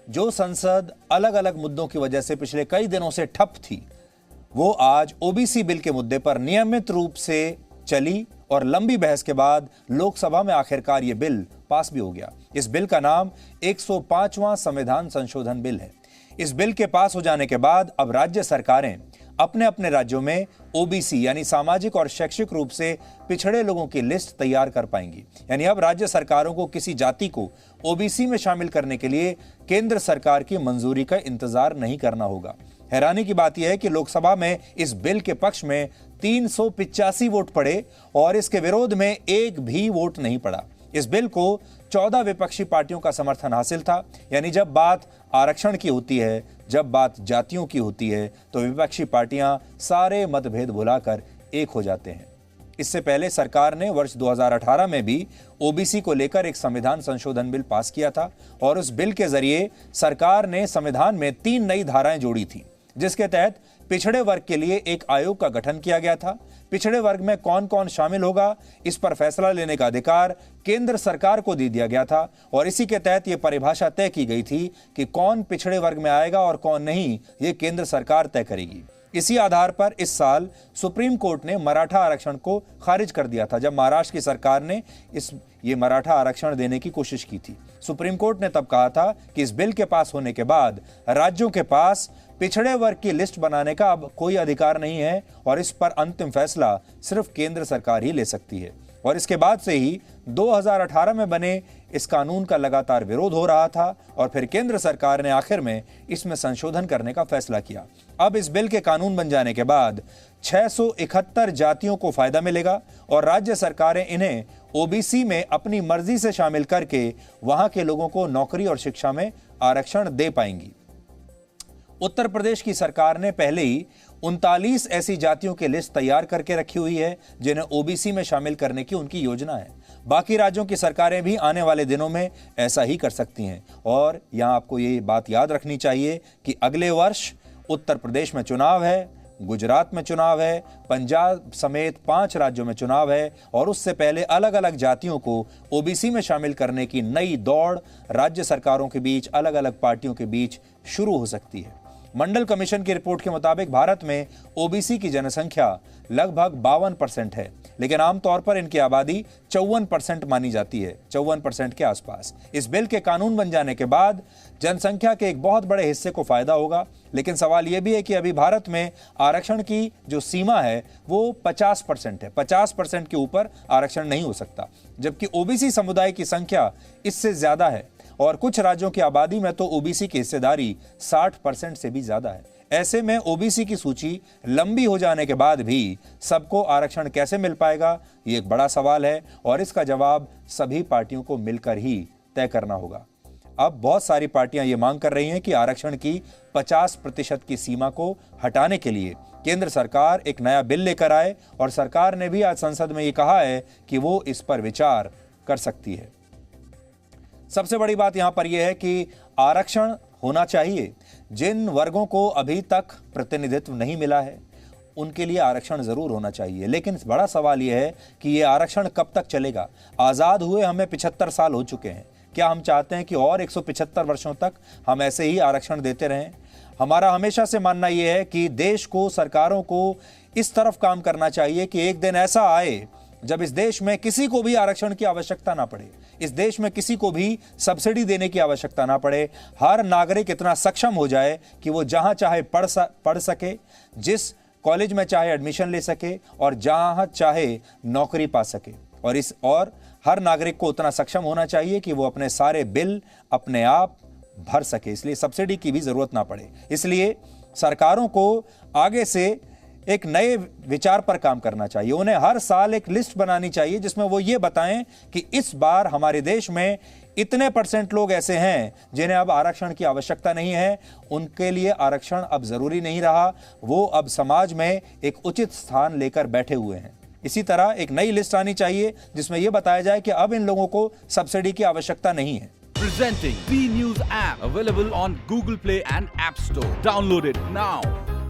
जो संसद अलग अलग मुद्दों की वजह से पिछले कई दिनों से ठप थी, वो आज ओबीसी बिल के मुद्दे पर नियमित रूप से चली और लंबी बहस के बाद लोकसभा में आखिरकार ये बिल पास भी हो गया। इस बिल का नाम 105वां संविधान संशोधन बिल है। इस बिल के पास हो जाने के बाद अब राज्य सरकारें अपने अपने राज्यों में ओबीसी यानी सामाजिक और शैक्षिक रूप से पिछड़े लोगों की लिस्ट तैयार कर पाएंगी। यानी अब राज्य सरकारों को किसी जाति को ओबीसी में शामिल करने के लिए केंद्र सरकार की मंजूरी का इंतजार नहीं करना होगा। हैरानी की बात यह है कि लोकसभा में इस बिल के पक्ष में 385 वोट पड़े और इसके विरोध में एक भी वोट नहीं पड़ा। इस बिल को 14 विपक्षी पार्टियों का समर्थन हासिल था। यानी जब बात आरक्षण की होती है, जब बात जातियों की होती है, तो विपक्षी पार्टियां सारे मतभेद भुलाकर एक हो जाते हैं। इससे पहले सरकार ने वर्ष 2018 में भी ओबीसी को लेकर एक संविधान संशोधन बिल पास किया था और उस बिल के जरिए सरकार ने संविधान में 3 नई धाराएं जोड़ी थी, जिसके तहत पिछड़े वर्ग के लिए एक आयोग का गठन किया गया था। पिछड़े वर्ग में कौन कौन शामिल होगा, इस पर फैसला लेने का अधिकार केंद्र सरकार को दे दिया गया था और इसी के तहत यह परिभाषा तय की गई थी कि कौन पिछड़े वर्ग में आएगा और कौन नहीं, ये केंद्र सरकार तय करेगी। इसी आधार पर इस साल सुप्रीम कोर्ट ने मराठा आरक्षण को खारिज कर दिया था, जब महाराष्ट्र की सरकार ने ये मराठा आरक्षण देने की कोशिश की थी। सुप्रीम कोर्ट ने तब कहा था कि इस बिल के पास होने के बाद राज्यों के पास पिछड़े वर्ग की लिस्ट बनाने का अब कोई अधिकार नहीं है और इस पर अंतिम फैसला सिर्फ केंद्र सरकार ही ले सकती है। और इसके बाद से ही 2018 में बने इस कानून का लगातार विरोध हो रहा था और फिर केंद्र सरकार ने आखिर में इसमें संशोधन करने का फैसला किया। अब इस बिल के कानून बन जाने के बाद 671 जातियों को फायदा मिलेगा और राज्य सरकारें इन्हें ओबीसी में अपनी मर्जी से शामिल करके वहां के लोगों को नौकरी और शिक्षा में आरक्षण दे पाएंगी। उत्तर प्रदेश की सरकार ने पहले ही 39 ऐसी जातियों की लिस्ट तैयार करके रखी हुई है जिन्हें ओबीसी में शामिल करने की उनकी योजना है। बाकी राज्यों की सरकारें भी आने वाले दिनों में ऐसा ही कर सकती हैं। और यहां आपको ये बात याद रखनी चाहिए कि अगले वर्ष उत्तर प्रदेश में चुनाव है, गुजरात में चुनाव है, पंजाब समेत 5 राज्यों में चुनाव है और उससे पहले अलग अलग जातियों को ओबीसी में शामिल करने की नई दौड़ राज्य सरकारों के बीच, अलग अलग पार्टियों के बीच शुरू हो सकती है। मंडल कमीशन की रिपोर्ट के मुताबिक भारत में ओबीसी की जनसंख्या लगभग 52% है, लेकिन आमतौर पर इनकी आबादी 54% मानी जाती है, 54% के आसपास। इस बिल के कानून बन जाने के बाद जनसंख्या के एक बहुत बड़े हिस्से को फायदा होगा, लेकिन सवाल यह भी है कि अभी भारत में आरक्षण की जो सीमा है वो 50% है। 50% के ऊपर आरक्षण नहीं हो सकता, जबकि ओबीसी समुदाय की संख्या इससे ज्यादा है और कुछ राज्यों की आबादी में तो ओबीसी की हिस्सेदारी 60% से भी ज्यादा है। ऐसे में ओबीसी की सूची लंबी हो जाने के बाद भी सबको आरक्षण कैसे मिल पाएगा, ये एक बड़ा सवाल है और इसका जवाब सभी पार्टियों को मिलकर ही तय करना होगा। अब बहुत सारी पार्टियां ये मांग कर रही हैं कि आरक्षण की 50% की सीमा को हटाने के लिए केंद्र सरकार एक नया बिल लेकर आए और सरकार ने भी आज संसद में ये कहा है कि वो इस पर विचार कर सकती है। सबसे बड़ी बात यहां पर यह है कि आरक्षण होना चाहिए। जिन वर्गों को अभी तक प्रतिनिधित्व नहीं मिला है उनके लिए आरक्षण जरूर होना चाहिए, लेकिन बड़ा सवाल यह है कि यह आरक्षण कब तक चलेगा। आजाद हुए हमें 75 साल हो चुके हैं। क्या हम चाहते हैं कि और 175 वर्षों तक हम ऐसे ही आरक्षण देते रहें? हमारा हमेशा से मानना यह है कि देश को, सरकारों को इस तरफ काम करना चाहिए कि एक दिन ऐसा आए जब इस देश में किसी को भी आरक्षण की आवश्यकता ना पड़े, इस देश में किसी को भी सब्सिडी देने की आवश्यकता ना पड़े। हर नागरिक इतना सक्षम हो जाए कि वो जहां चाहे पढ़ सके, जिस कॉलेज में चाहे एडमिशन ले सके और जहां चाहे नौकरी पा सके। और हर नागरिक को उतना सक्षम होना चाहिए कि वो अपने सारे बिल अपने आप भर सके, इसलिए सब्सिडी की भी जरूरत ना पड़े। इसलिए सरकारों को आगे से एक नए विचार पर काम करना चाहिए। उन्हें हर साल एक लिस्ट बनानी चाहिए जिसमें वो ये बताएं कि इस बार हमारे देश में इतने % लोग ऐसे हैं जिन्हें अब आरक्षण की आवश्यकता नहीं है, उनके लिए आरक्षण अब जरूरी नहीं रहा, वो अब समाज में एक उचित स्थान लेकर बैठे हुए हैं। इसी तरह एक नई लिस्ट आनी चाहिए जिसमें यह बताया जाए कि अब इन लोगों को सब्सिडी की आवश्यकता नहीं है। Presenting B News app available on Google Play and App Store. Download it now.